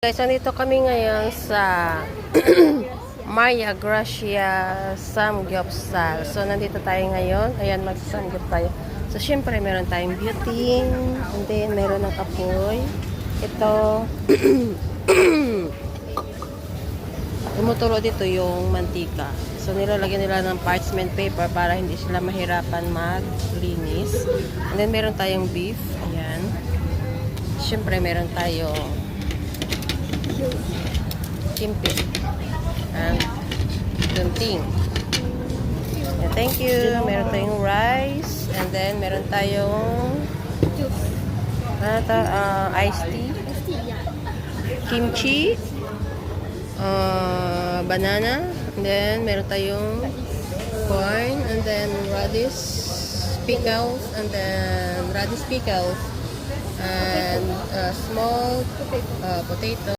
Guys, nandito kami ngayon sa Maria Gracia Samgyeopsal. So, nandito tayo ngayon. Ayan, magsasamgyup tayo. So, syempre, meron tayong beauty. And then, meron ng kapoy. Ito. Tumutulo dito yung mantika. So, nilalagyan nila ng parchment paper para hindi sila mahirapan maglinis. And then, meron tayong beef. Ayan. Syempre, meron tayong kimchi and gunting. Yeah, thank you. Meron tayong rice and then meron tayong iced tea, kimchi, banana, and then meron tayong corn and then radish pickles and then radish pickles and small potato.